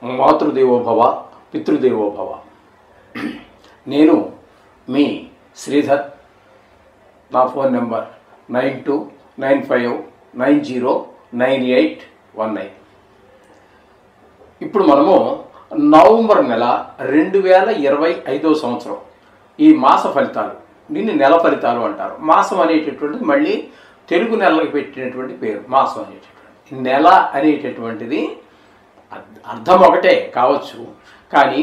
మాతృదేవోభవ పితృదేవోభవ. నేను మీ శ్రీధర్. నా phone number 9295909819. ఇప్పుడు మనము నవంబర్ నెల 2025 సంవత్సరం ఈ మాస ఫలితాలు, దీన్ని నెల ఫలితాలు అంటారు. మాసం అనేటటువంటిది మళ్ళీ తెలుగు నెలలకు పెట్టినటువంటి పేరు మాసం అనేటటువంటి. నెల అనేటటువంటిది అర్థం ఒకటే కావచ్చు, కానీ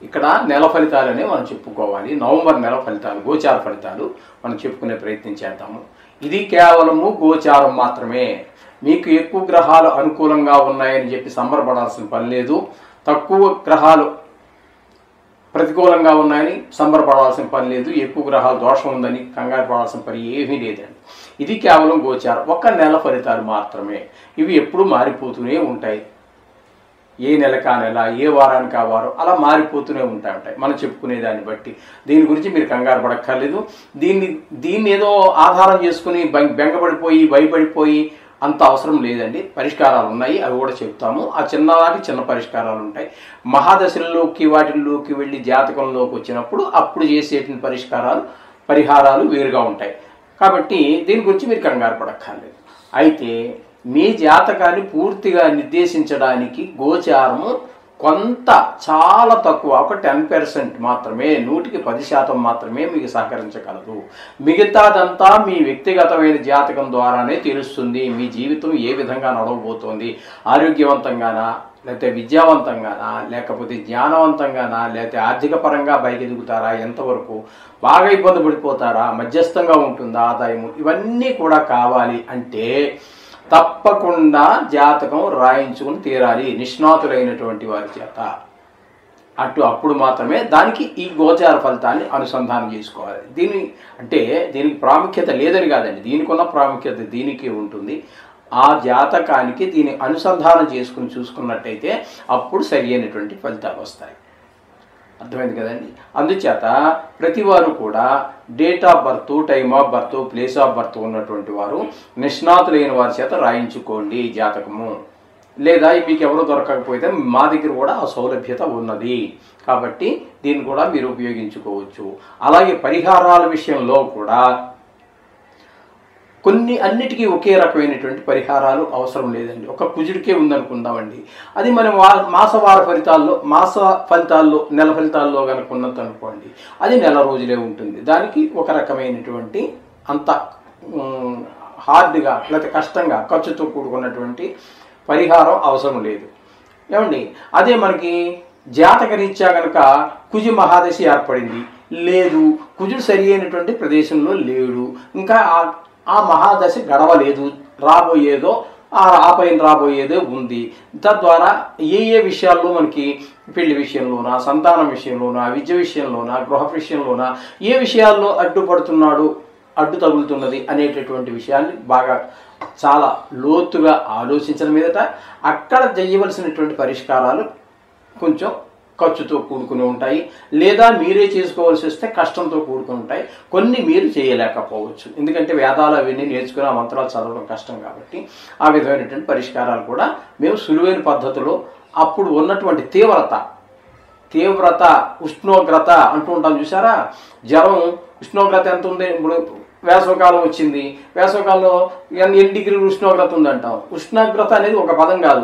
ఇక్కడ నెల ఫలితాలనే మనం చెప్పుకోవాలి. నవంబర్ నెల ఫలితాలు, గోచార ఫలితాలు మనం చెప్పుకునే ప్రయత్నం చేద్దాము. ఇది కేవలము గోచారం మాత్రమే. మీకు ఎక్కువ గ్రహాలు అనుకూలంగా ఉన్నాయని చెప్పి సంబరపడాల్సిన పని లేదు, తక్కువ గ్రహాలు ప్రతికూలంగా ఉన్నాయని సంబరపడాల్సిన పని లేదు, ఎక్కువ గ్రహాలు దోషం ఉందని కంగారు పడాల్సిన పని ఏమీ లేదండి. ఇది కేవలం గోచారం, ఒక్క నెల ఫలితాలు మాత్రమే. ఇవి ఎప్పుడూ మారిపోతూనే ఉంటాయి. ఏ నెలకా నెల, ఏ వారానికి ఆ వారం అలా మారిపోతూనే ఉంటాయి మనం చెప్పుకునే దాన్ని బట్టి. దీని గురించి మీరు కంగారు పడక్కర్లేదు. దీన్ని ఏదో ఆధారం చేసుకుని బెంగపడిపోయి భయపడిపోయి అంత అవసరం లేదండి. పరిష్కారాలు ఉన్నాయి, అవి కూడా చెప్తాము. ఆ చిన్నదానికి చిన్న పరిష్కారాలు ఉంటాయి. మహాదశల్లోకి వాటిల్లోకి వెళ్ళి జాతకంలోకి వచ్చినప్పుడు అప్పుడు చేసేటువంటి పరిహారాలు వేరుగా ఉంటాయి. కాబట్టి దీని గురించి మీరు కంగారు పడక్కర్లేదు. అయితే మీ జాతకాన్ని పూర్తిగా నిర్దేశించడానికి గోచారము కొంత చాలా తక్కువ, ఒక 10% మాత్రమే, 100% మాత్రమే మీకు సహకరించగలదు. మిగతాదంతా మీ వ్యక్తిగతమైన జాతకం ద్వారానే తెలుస్తుంది. మీ జీవితం ఏ విధంగా నడవబోతోంది, ఆరోగ్యవంతంగానా, లేకపోతే విద్యావంతంగానా, లేకపోతే జ్ఞానవంతంగానా, లేకపోతే ఆర్థిక పరంగా ఎదుగుతారా, ఎంతవరకు బాగా ఇబ్బంది పడిపోతారా, మధ్యస్థంగా ఉంటుందా ఆదాయము, ఇవన్నీ కూడా కావాలి అంటే తప్పకుండా జాతకం రాయించుకుని తీరాలి నిష్ణాతులైనటువంటి వారి చేత. అప్పుడు మాత్రమే దానికి ఈ గోచార ఫలితాన్ని అనుసంధానం చేసుకోవాలి. దీనికి ప్రాముఖ్యత లేదని కాదండి, దీనికి ఉన్న ప్రాముఖ్యత దీనికి ఉంటుంది. ఆ జాతకానికి దీన్ని అనుసంధానం చేసుకుని చూసుకున్నట్టయితే అప్పుడు సరి అయినటువంటి ఫలితాలు వస్తాయి. అర్థమైంది కదండి. అందుచేత ప్రతి వారు కూడా date of birth, time of birth, place of birth ఉన్నటువంటి వారు నిష్ణాతులైన వారి చేత రాయించుకోండి జాతకము. లేదా మీకు ఎవరో దొరకకపోతే మా దగ్గర కూడా ఆ సౌలభ్యత ఉన్నది, కాబట్టి దీన్ని కూడా మీరు ఉపయోగించుకోవచ్చు. అలాగే పరిహారాల విషయంలో కూడా అన్నిటికీ ఒకే రకమైనటువంటి పరిహారాలు అవసరం లేదండి. ఒక కుజుడికే ఉందనుకుందామండి, అది మనం మాస ఫలితాల్లో నెల ఫలితాల్లో కనుక ఉన్నది అనుకోండి, అది నెల రోజులే ఉంటుంది. దానికి ఒక రకమైనటువంటి అంత హార్డ్గా లేకపోతే కష్టంగా ఖర్చుతో కూడుకున్నటువంటి పరిహారం అవసరం లేదు ఏమండి. అదే మనకి జాతక రీత్యా కనుక కుజు మహాదశి ఏర్పడింది, లేదు కుజుడు సరి అయినటువంటి ప్రదేశంలో లేడు, ఇంకా ఆ మహాదశ గడవలేదు, రాబోయేదో ఆ పైన రాబోయేదో ఉంది. తద్వారా ఏ విషయాల్లో మనకి పెళ్లి విషయంలోనా, సంతానం విషయంలోనా, విద్య విషయంలోనా, గృహ విషయంలోనా ఏ విషయాల్లో అడ్డు తగులుతున్నది అనేటటువంటి విషయాన్ని బాగా చాలా లోతుగా ఆలోచించిన మీదట అక్కడ చేయవలసినటువంటి పరిష్కారాలు కొంచెం ఖర్చుతో కూడుకుని ఉంటాయి, లేదా మీరే చేసుకోవాల్సి వస్తే కష్టంతో కూడుకుని ఉంటాయి. కొన్ని మీరు చేయలేకపోవచ్చు, ఎందుకంటే వేదాలు అవన్నీ నేర్చుకుని ఆ మంత్రాలు చదవడం కష్టం కాబట్టి. ఆ విధమైనటువంటి పరిష్కారాలు కూడా మేము సులువైన పద్ధతిలో అప్పుడు ఉన్నటువంటి తీవ్రత ఉష్ణోగ్రత అంటూ ఉంటాం చూసారా. జ్వరం ఉష్ణోగ్రత ఎంత ఉంది, ఇప్పుడు వేసవకాలం వచ్చింది, వేసవకాలంలో ఎన్ని డిగ్రీలు ఉష్ణోగ్రత ఉందంటాం. ఉష్ణోగ్రత అనేది ఒక పదం కాదు,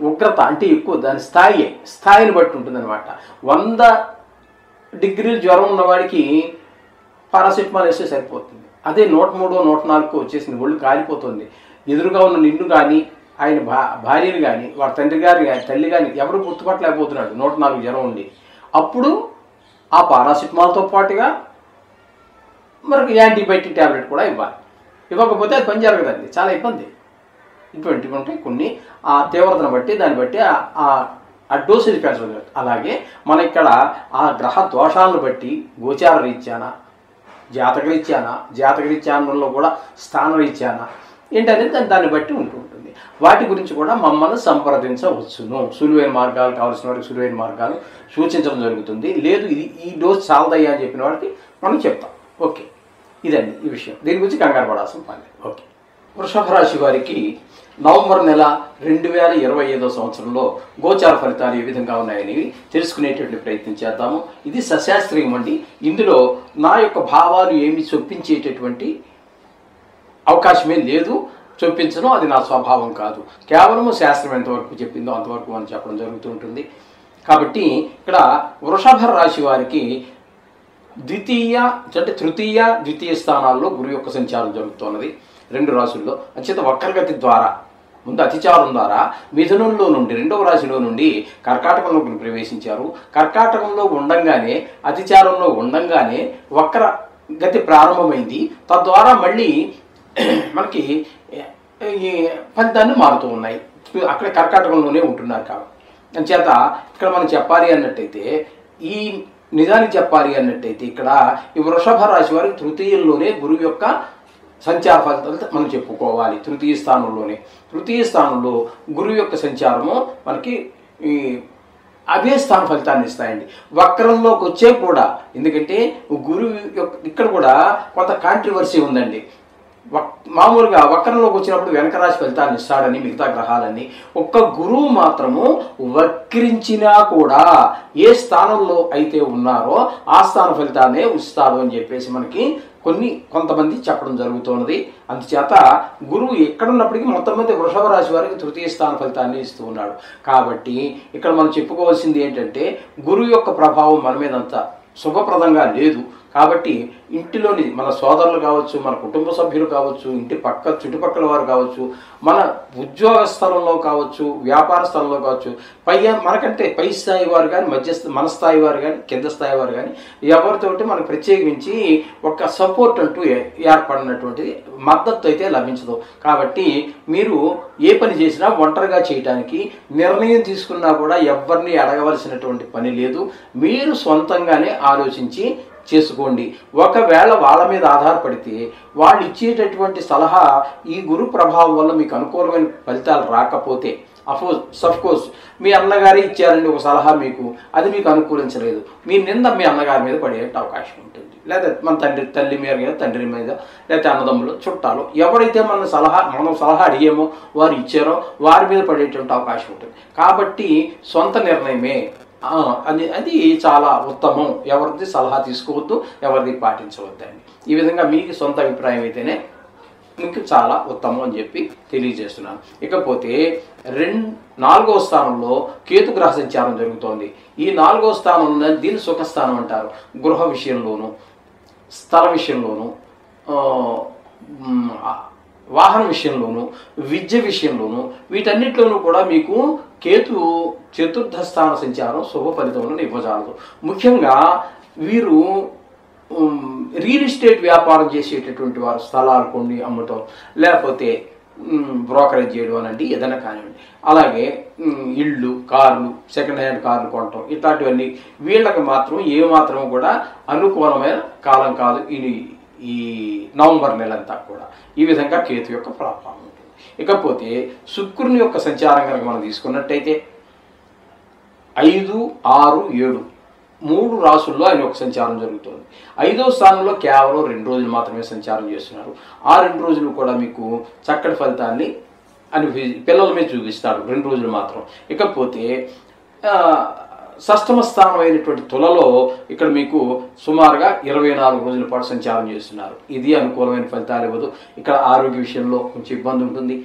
ఉగ్రత అంటే ఎక్కువ, దాని స్థాయిని బట్టి ఉంటుందన్నమాట. 100 డిగ్రీలు జ్వరం ఉన్నవాడికి పారాసిటమాల్ వేస్తే సరిపోతుంది. అదే 103, 104 వచ్చేసింది, ఒళ్ళు కాలిపోతుంది. ఎదురుగా ఉన్న నిన్ను కానీ ఆయన భార్యను కానీ వారి తండ్రి గారు కానీ తల్లి కానీ ఎవరు గుర్తుపట్టలేకపోతున్నాడు 104 జ్వరం ఉండి. అప్పుడు ఆ పారాసిటమాల్తో పాటుగా మనకు యాంటీబయాటిక్ ట్యాబ్లెట్ కూడా ఇవ్వాలి. ఇవ్వకపోతే అది పని జరగదండి, చాలా ఇబ్బంది. ఇటువంటివి ఉంటాయి కొన్ని. ఆ తీవ్రతను బట్టి దాన్ని బట్టి ఆ డోసేజ్ పెంచడం. అలాగే మన ఇక్కడ ఆ గ్రహ దోషాలను బట్టి గోచార రీత్యానా, జాతక రీత్యానంలో కూడా స్థాన రీత్యానా ఏంటనేది దాన్ని బట్టి ఉంటుంది. వాటి గురించి కూడా మమ్మల్ని సంప్రదించవచ్చును. సులువైన మార్గాలు కావాల్సిన వారికి సులువైన మార్గాలు సూచించడం జరుగుతుంది. లేదు ఈ డోస్ చాలదయ్యా అని చెప్పిన వారికి మనం చెప్తాం. ఓకే, ఇదండి ఈ విషయం. దీని గురించి కంగారు పడాల్సిన పని లేదు. ఓకే. వృషభ రాశి వారికి నవంబర్ నెల 2025 సంవత్సరంలో గోచార ఫలితాలు ఏ విధంగా ఉన్నాయని తెలుసుకునేటువంటి ప్రయత్నం చేద్దాము. ఇది సశాస్త్రీయం అండి. ఇందులో నా యొక్క భావాలు ఏమి చొప్పించేటటువంటి అవకాశమే లేదు. చొప్పించడం అది నా స్వభావం కాదు. కేవలము శాస్త్రం ఎంతవరకు చెప్పిందో అంతవరకు మనం చెప్పడం జరుగుతూ ఉంటుంది. కాబట్టి ఇక్కడ వృషభ రాశి వారికి తృతీయ ద్వితీయ స్థానాల్లో గురు యొక్క సంచారం జరుగుతున్నది 2 రాశుల్లో. అంచేత వక్రగతి ద్వారా ముందు అతిచారం ద్వారా మిథునంలో నుండి 2వ రాశిలో నుండి కర్కాటకంలోకి ప్రవేశించారు. కర్కాటకంలో ఉండంగానే అతిచారంలో ఉండంగానే వక్ర గతి ప్రారంభమైంది. తద్వారా మళ్ళీ మనకి ఈ ఫలితాన్ని మారుతూ ఉన్నాయి. అక్కడ కర్కాటకంలోనే ఉంటున్నారు కాబట్టి అంచేత ఇక్కడ మనం చెప్పాలి అన్నట్టయితే నిజానికి చెప్పాలి అన్నట్టయితే ఇక్కడ ఈ వృషభ రాశి వారికి తృతీయంలోనే గురువు యొక్క సంచార ఫలితాలు మనం చెప్పుకోవాలి. తృతీయ స్థానంలో గురువు యొక్క సంచారము మనకి ఈ అవే స్థాన ఫలితాన్ని ఇస్తాయండి. వక్రంలోకి వచ్చే కూడా, ఎందుకంటే గురువు యొక్క ఇక్కడ కూడా కొంత కాంట్రవర్సీ ఉందండి. మామూలుగా వక్రంలోకి వచ్చినప్పుడు వెనక రాశి ఫలితాన్ని ఇస్తాడని మిగతా గ్రహాలన్నీ, ఒక్క గురువు మాత్రము వక్రించినా కూడా ఏ స్థానంలో అయితే ఉన్నారో ఆ స్థాన ఫలితాన్నే ఇస్తాడు అని చెప్పేసి మనకి కొంతమంది చెప్పడం జరుగుతున్నది. అందుచేత గురువు ఎక్కడున్నప్పటికీ మొత్తం మీద వృషభ రాశి వారికి తృతీయ స్థాన ఫలితాన్ని ఇస్తూ ఉన్నాడు. కాబట్టి ఇక్కడ మనం చెప్పుకోవాల్సింది ఏంటంటే గురువు యొక్క ప్రభావం మన మీద అంత శుభప్రదంగా లేదు. కాబట్టి ఇంటిలోని మన సోదరులు కావచ్చు, మన కుటుంబ సభ్యులు కావచ్చు, ఇంటి చుట్టుపక్కల వారు కావచ్చు, మన ఉద్యోగ స్థలంలో కావచ్చు, వ్యాపార స్థలంలో కావచ్చు, మనకంటే పై స్థాయి వారు కానీ, మన స్థాయి వారు కానీ, కింద స్థాయి వారు కానీ ఎవరితోటి మనకు ప్రత్యేకించి ఒక సపోర్ట్ అంటూ ఏర్పడినటువంటిది మద్దతు అయితే లభించదు. కాబట్టి మీరు ఏ పని చేసినా ఒంటరిగా చేయడానికి, నిర్ణయం తీసుకున్నా కూడా ఎవరిని అడగవలసినటువంటి పని లేదు. మీరు సొంతంగానే ఆలోచించి చేసుకోండి. ఒకవేళ వాళ్ళ మీద ఆధారపడితే వాళ్ళు ఇచ్చేటటువంటి సలహా ఈ గురు ప్రభావం వల్ల మీకు అనుకూలమైన ఫలితాలు రాకపోతే, సఫ్కోర్స్ మీ అన్నగారే ఇచ్చారండి ఒక సలహా మీకు, అది మీకు అనుకూలించలేదు, మీ నింద మీ అన్నగారి మీద పడే అవకాశం ఉంటుంది. లేదా మన తల్లి మీద, తండ్రి మీద, లేకపోతే అన్నదమ్ములు, చుట్టాలు ఎవరైతే మనం సలహా అడిగామో వారు ఇచ్చారో వారి మీద పడేటువంటి అవకాశం ఉంటుంది. కాబట్టి సొంత నిర్ణయమే అది చాలా ఉత్తమం. ఎవరిది సలహా తీసుకోవద్దు, ఎవరిది పాటించవద్దండి. ఈ విధంగా మీకు సొంత అభిప్రాయం అయితేనే మీకు చాలా ఉత్తమం అని చెప్పి తెలియజేస్తున్నాను. ఇకపోతే 4వ స్థానంలో కేతు గ్రహ సంచారం జరుగుతోంది. ఈ 4వ స్థానం దీన్ని సుఖస్థానం అంటారు. గృహ విషయంలోను, స్థల విషయంలోను, వాహన విషయంలోను, విద్య విషయంలోను, వీటన్నిటిలోనూ కూడా మీకు కేతు చతుర్థ స్థాన సంచారం శుభ ఫలితములను ఇవ్వజాలదు. ముఖ్యంగా వీరు రియల్ ఎస్టేట్ వ్యాపారం చేసేటటువంటి వారు, స్థలాలు కొన్ని అమ్మటం, లేకపోతే బ్రోకరేజ్ చేయడం అనండి, ఏదైనా కానివ్వండి, అలాగే ఇళ్ళు, కార్లు, సెకండ్ హ్యాండ్ కార్లు కొనటం, ఇట్లాంటివన్నీ వీళ్ళకి మాత్రం ఏమాత్రం కూడా అనుకూలమైన కాలం కాదు ఈ నవంబర్ నెలంతా కూడా. ఈ విధంగా కేతు యొక్క ప్రభావం ఉంటుంది. ఇకపోతే శుక్రుని యొక్క సంచారం కనుక మనం తీసుకున్నట్టయితే 5, 6, 7 3 రాసుల్లో ఆయన యొక్క సంచారం జరుగుతుంది. 5వ స్థానంలో కేవలం 2 రోజులు మాత్రమే సంచారం చేస్తున్నారు. ఆ 2 రోజులు కూడా మీకు చక్కటి ఫలితాన్ని పిల్లల మీద చూపిస్తాడు, 2 రోజులు మాత్రం. ఇకపోతే షష్ఠమ స్థానం అయినటువంటి తులలో ఇక్కడ మీకు సుమారుగా 24 రోజుల పాటు సంచారం చేస్తున్నారు. ఇది అనుకూలమైన ఫలితాలు ఇవ్వదు. ఇక్కడ ఆరోగ్య విషయంలో కొంచెం ఇబ్బంది ఉంటుంది.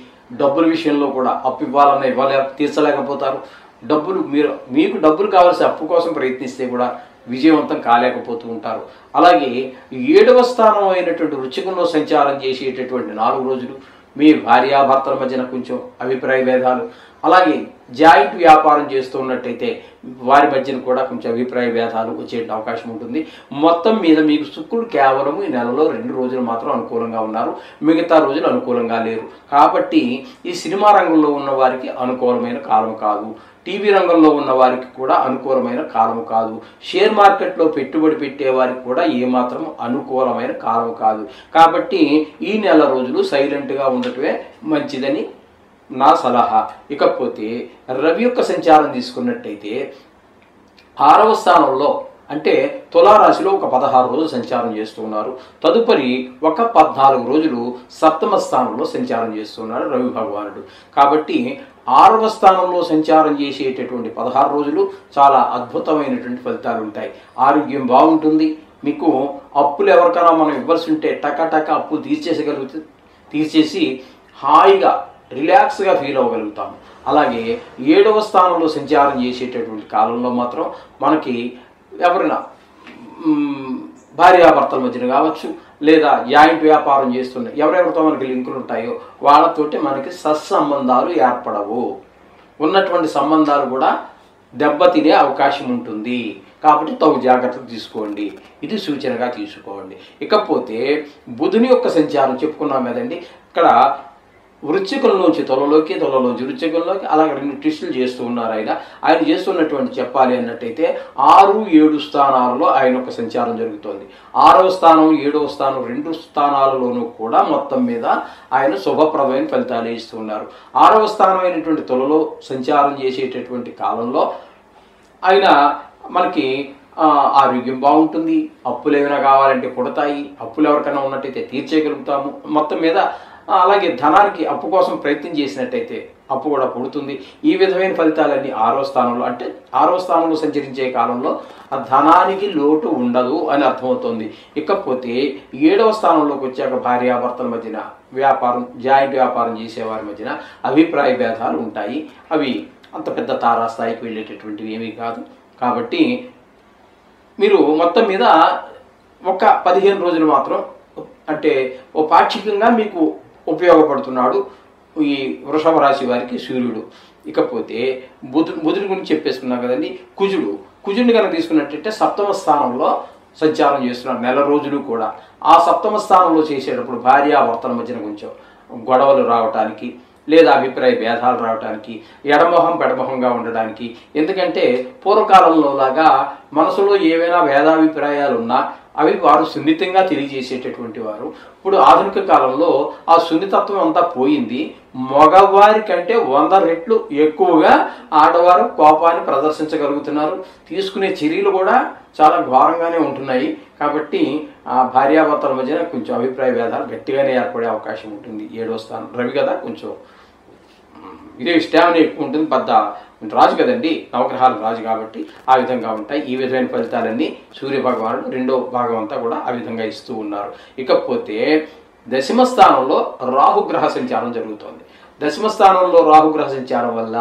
డబ్బుల విషయంలో కూడా అప్పు ఇవ్వాలన్నా తీర్చలేకపోతారు. మీకు డబ్బులు కావాల్సిన అప్పు కోసం ప్రయత్నిస్తే కూడా విజయవంతం కాలేకపోతూ ఉంటారు. అలాగే 7వ స్థానం అయినటువంటి వృశ్చికంలో సంచారం చేసేటటువంటి 4 రోజులు మీ భార్యాభర్తల మధ్యన కొంచెం అభిప్రాయ భేదాలు, అలాగే జాయింట్ వ్యాపారం చేస్తున్నట్టయితే వారి మధ్యన కూడా కొంచెం అభిప్రాయ భేదాలు వచ్చే అవకాశం ఉంటుంది. మొత్తం మీద మీకు శుక్రుడు కేవలం ఈ నెలలో 2 రోజులు మాత్రం అనుకూలంగా ఉన్నారు, మిగతా రోజులు అనుకూలంగా లేరు. కాబట్టి ఈ సినిమా రంగంలో ఉన్న వారికి అనుకూలమైన కాలం కాదు, టీవీ రంగంలో ఉన్న వారికి కూడా అనుకూలమైన కాలం కాదు, షేర్ మార్కెట్లో పెట్టుబడి పెట్టే వారికి కూడా ఏమాత్రం అనుకూలమైన కాలం కాదు. కాబట్టి ఈ నెల రోజులు సైలెంట్గా ఉండటమే మంచిదని నా సలహా. ఇకపోతే రవి యొక్క సంచారం తీసుకున్నట్టయితే 6వ స్థానంలో అంటే తులారాశిలో ఒక 16 రోజులు సంచారం చేస్తూ ఉన్నారు. తదుపరి ఒక 14 రోజులు సప్తమ స్థానంలో సంచారం చేస్తున్నారు రవి భగవానుడు. కాబట్టి 6వ స్థానంలో సంచారం చేసేటటువంటి 16 రోజులు చాలా అద్భుతమైనటువంటి ఫలితాలు ఉంటాయి. ఆరోగ్యం బాగుంటుంది. మీకు అప్పులు ఎవరికైనా మనం ఇవ్వాల్సి ఉంటే టక అప్పులు తీర్చేసి హాయిగా రిలాక్స్గా ఫీల్ అవ్వగలుగుతాము. అలాగే 7వ స్థానంలో సంచారం చేసేటటువంటి కాలంలో మాత్రం మనకి ఎవరైనా భార్యాభర్తల మధ్యన కావచ్చు, లేదా జాయింట్ వ్యాపారం చేస్తున్న ఎవరెవరితో మనకి లింకులు ఉంటాయో వాళ్ళతోటి మనకి సత్సంబంధాలు ఏర్పడవు. ఉన్నటువంటి సంబంధాలు కూడా దెబ్బతినే అవకాశం ఉంటుంది. కాబట్టి తగు జాగ్రత్తలు తీసుకోండి. ఇది సూచనగా తీసుకోండి. ఇకపోతే బుధుని యొక్క సంచారం చెప్పుకున్నాం కదండి. ఇక్కడ వృశ్చికంలోంచి తులలోకి వృశ్చికంలోకి అలాగే 2 ట్విస్టులు చేస్తూ ఉన్నారు. ఆయన చేస్తున్నటువంటి చెప్పాలి అన్నట్టయితే 6, 7 స్థానాలలో ఆయన యొక్క సంచారం జరుగుతోంది. 6వ స్థానం 7వ స్థానం 2 స్థానాలలోనూ కూడా మొత్తం మీద ఆయన శుభప్రదమైన ఫలితాలు ఇస్తూ ఉన్నారు. 6వ స్థానం అయినటువంటి తులలో సంచారం చేసేటటువంటి కాలంలో ఆయన మనకి ఆరోగ్యం బాగుంటుంది. అప్పులు ఏమైనా కావాలంటే పుడతాయి. అప్పులు ఎవరికైనా ఉన్నట్టయితే తీర్చేయగలుగుతాము. మొత్తం మీద అలాగే ధనానికి అప్పు కోసం ప్రయత్నం చేసినట్టయితే అప్పు కూడా పుడుతుంది. ఈ విధమైన ఫలితాలన్నీ 6వ స్థానంలో, అంటే 6వ స్థానంలో సంచరించే కాలంలో ఆ ధనానికి లోటు ఉండదు అని అర్థమవుతుంది. ఇకపోతే 7వ స్థానంలోకి వచ్చాక భార్యాభర్తల మధ్యన జాయింట్ వ్యాపారం చేసేవారి మధ్యన అభిప్రాయ భేదాలు ఉంటాయి. అవి అంత పెద్ద తారాస్థాయికి వెళ్ళేటటువంటివి ఏమీ కాదు. కాబట్టి మీరు మొత్తం మీద ఒక 15 రోజులు మాత్రం అంటే ఓ పాక్షికంగా మీకు ఉపయోగపడుతున్నాడు ఈ వృషభ రాశి వారికి సూర్యుడు. ఇకపోతే బుధుడి గురించి చెప్పేసుకున్నాం కదండి. కుజుడిని కనుక తీసుకున్నట్టయితే 7వ స్థానంలో సంచారం చేస్తున్నాడు నెల రోజులు కూడా. ఆ 7వ స్థానంలో చేసేటప్పుడు భార్యాభర్తల మధ్యన కొంచెం గొడవలు రావటానికి, లేదా అభిప్రాయ భేదాలు రావడానికి, ఎడమొహం పెడమొహంగా ఉండడానికి. ఎందుకంటే పూర్వకాలంలో లాగా మనసులో ఏవైనా భేదాభిప్రాయాలు ఉన్నా అవి వారు సున్నితంగా తెలియజేసేటటువంటి వారు. ఇప్పుడు ఆధునిక కాలంలో ఆ సున్నితత్వం అంతా పోయింది. మగవారి కంటే 100 రెట్లు ఎక్కువగా ఆడవారు కోపాన్ని ప్రదర్శించగలుగుతున్నారు. తీసుకునే చర్యలు కూడా చాలా ఘోరంగానే ఉంటున్నాయి. కాబట్టి ఆ భార్యాభర్తల మధ్యన కొంచెం అభిప్రాయ భేదాలు గట్టిగానే ఏర్పడే అవకాశం ఉంటుంది. 7వ స్థానం రవి కదా, కొంచెం ఇదే స్టామినా ఎక్కువ ఉంటుంది. పెద్ద రాజు కదండి, నవగ్రహాల రాజు కాబట్టి ఆ విధంగా ఉంటాయి. ఈ విధమైన ఫలితాలన్నీ సూర్య భగవానుడు 2వ భాగం అంతా కూడా ఆ విధంగా ఇస్తూ ఉన్నారు. ఇకపోతే 10వ స్థానంలో రాహుగ్రహ సంచారం జరుగుతోంది. 10వ స్థానంలో రాహుగ్రహ సంచారం వల్ల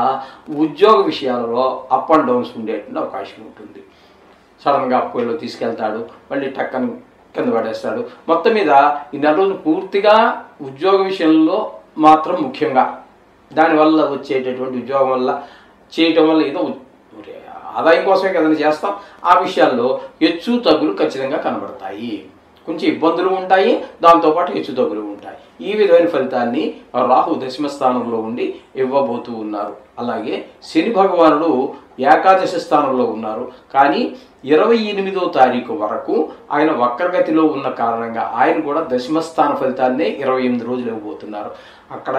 ఉద్యోగ విషయాలలో అప్ అండ్ డౌన్స్ ఉండేటువంటి అవకాశం ఉంటుంది. సడన్గా అప్పుల్లో తీసుకెళ్తాడు, మళ్ళీ టక్కని కింద పడేస్తాడు. మొత్తం మీద ఈ 4 రోజులు పూర్తిగా ఉద్యోగ విషయంలో మాత్రం ముఖ్యంగా దానివల్ల వచ్చేటటువంటి ఉద్యోగం వల్ల చేయటం వల్ల ఏదో ఆదాయం కోసమే కదండి చేస్తాం. ఆ విషయాల్లో హెచ్చు తగ్గులు ఖచ్చితంగా కనబడతాయి. కొంచెం ఇబ్బందులు ఉంటాయి, దాంతోపాటు హెచ్చు తగ్గులు ఉంటాయి. ఈ విధమైన ఫలితాన్ని రాహు 10వ స్థానంలో ఉండి ఇవ్వబోతూ ఉన్నారు. అలాగే శని భగవానుడు ఏకాదశి స్థానంలో ఉన్నారు. కానీ 28వ తారీఖు వరకు ఆయన వక్రగతిలో ఉన్న కారణంగా ఆయన కూడా 10వ స్థాన ఫలితాన్నే 28 రోజులు ఇవ్వబోతున్నారు. అక్కడ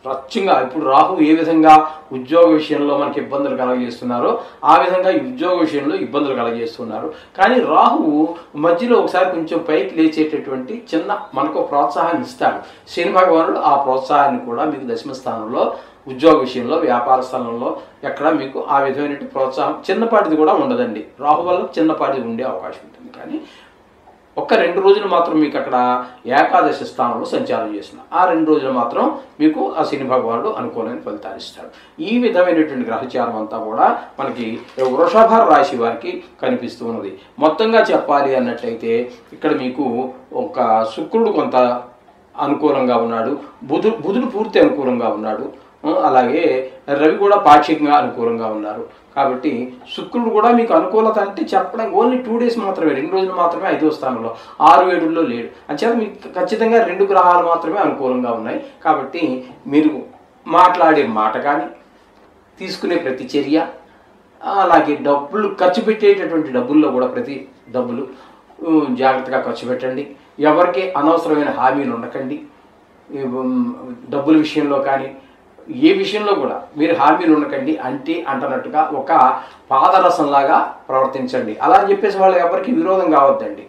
రచ్చంగా ఇప్పుడు రాహు ఏ విధంగా ఉద్యోగ విషయంలో మనకి ఇబ్బందులు కలగజేస్తున్నారో ఆ విధంగా ఉద్యోగ విషయంలో ఇబ్బందులు కలగజేస్తున్నారు. కానీ రాహువు మధ్యలో ఒకసారి కొంచెం పైకి లేచేటటువంటి చిన్న మనకు ప్రోత్సాహాన్ని ఇస్తాడు. శని భగవానుడు ఆ ప్రోత్సాహాన్ని కూడా మీకు 10వ స్థానంలో ఉద్యోగ విషయంలో, వ్యాపార స్థలంలో ఎక్కడ మీకు ఆ విధమైన ప్రోత్సాహం చిన్నపాటిది కూడా ఉండదండి. రాహు వల్ల చిన్నపాటిది ఉండే అవకాశం ఉంటుంది. కానీ ఒక్క 2 రోజులు మాత్రం మీకు అక్కడ ఏకాదశి స్థానంలో సంచారం చేస్తున్నారు. ఆ 2 రోజులు మాత్రం మీకు ఆ శని భగవానుడు అనుకూలమైన ఫలితాలు ఇస్తాడు. ఈ విధమైనటువంటి గ్రహచారం అంతా కూడా మనకి వృషభ రాశి వారికి కనిపిస్తూ ఉన్నది. మొత్తంగా చెప్పాలి అన్నట్లయితే ఇక్కడ మీకు ఒక శుక్రుడు కొంత అనుకూలంగా ఉన్నాడు, బుధుడు పూర్తి అనుకూలంగా ఉన్నాడు, అలాగే రవి కూడా పాక్షికంగా అనుకూలంగా ఉన్నారు. కాబట్టి శుక్రుడు కూడా మీకు అనుకూలత అంటే చెప్పడానికి ఓన్లీ 2 డేస్ మాత్రమే, 2 రోజులు మాత్రమే 5వ స్థానంలో, 6, 7లో లేడు. అంచేత మీకు ఖచ్చితంగా 2 గ్రహాలు మాత్రమే అనుకూలంగా ఉన్నాయి. కాబట్టి మీరు మాట్లాడే మాట కానీ, తీసుకునే ప్రతి చర్య, అలాగే డబ్బులు ఖర్చు పెట్టేటటువంటి డబ్బుల్లో కూడా ప్రతి డబ్బులు జాగ్రత్తగా ఖర్చు పెట్టండి. ఎవరికి అనవసరమైన హామీలు ఉండకండి. డబ్బుల విషయంలో కానీ, ఏ విషయంలో కూడా మీరు హామీలు ఉండకండి అంటే అంటున్నట్టుగా ఒక పాదరసంలాగా ప్రవర్తించండి. అలా అని చెప్పేసి వాళ్ళు ఎవరికి విరోధం కావద్దండి.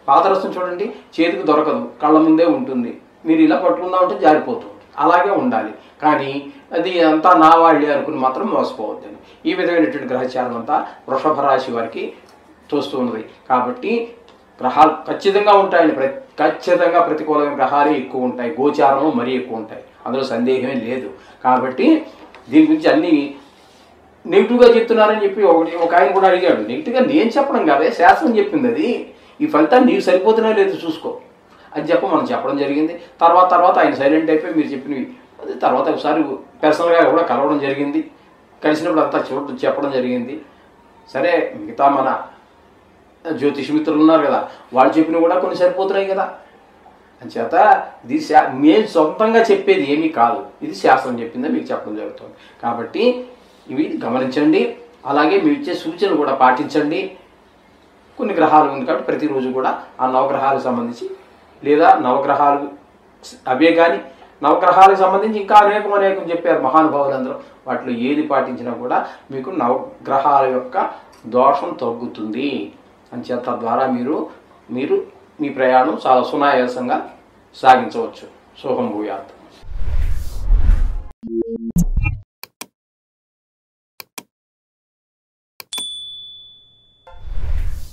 పాదరసం చూడండి, చేతికి దొరకదు, కళ్ళ ముందే ఉంటుంది, మీరు ఇలా పట్టుకుందామంటే జారిపోతుంది. అలాగే ఉండాలి, కానీ అది అంతా నా వాళ్ళే అనుకుని మాత్రం మోసపోవద్దండి. ఈ విధమైనటువంటి గ్రహచారం అంతా వృషభ రాశి వారికి తోస్తూ ఉన్నది. కాబట్టి గ్రహాలు ఖచ్చితంగా ఉంటాయండి, ఖచ్చితంగా ప్రతికూలమైన గ్రహాలే ఎక్కువ ఉంటాయి, గోచారము మరీ ఎక్కువ ఉంటాయి, అందులో సందేహమే లేదు. కాబట్టి దీని గురించి అన్నీ నెగిటివ్గా చెప్తున్నారని చెప్పి ఒక ఆయన కూడా అడిగాడు. నెగిటివ్గా నేను చెప్పడం కాదే, శాస్త్రం చెప్పింది అది. ఈ ఫలితాన్ని నీకు సరిపోతున్నా లేదు చూసుకో అని మనం చెప్పడం జరిగింది. తర్వాత ఆయన సైలెంట్ అయిపోయి మీరు చెప్పినవి అది తర్వాత ఒకసారి పర్సనల్గా కూడా కలవడం జరిగింది. కలిసినప్పుడు అంతా చెప్పడం జరిగింది. సరే, మిగతా మన జ్యోతిష్ మిత్రులు ఉన్నారు కదా, వాళ్ళు చెప్పినవి కూడా కొన్ని సరిపోతున్నాయి కదా. అంచేత ఇది మేము సొంతంగా చెప్పేది ఏమీ కాదు, ఇది శాస్త్రం చెప్పిందే మీకు చెప్పడం జరుగుతుంది. కాబట్టి ఇవి గమనించండి. అలాగే మీరు ఇచ్చే సూచనలు కూడా పాటించండి. కొన్ని గ్రహాలు ఉంది కాబట్టి ప్రతిరోజు కూడా ఆ నవగ్రహాలకు సంబంధించి లేదా నవగ్రహాలు అవే కానీ నవగ్రహాలకు సంబంధించి ఇంకా అనేకం చెప్పారు మహానుభావులందరూ. వాటిలో ఏది పాటించినా కూడా మీకు నవగ్రహాల యొక్క దోషం తగ్గుతుంది. అంచేత తద్వారా మీరు మీ ప్రయాణం చాలా సునాయాసంగా సాగించవచ్చు. శుభం భూయాత్.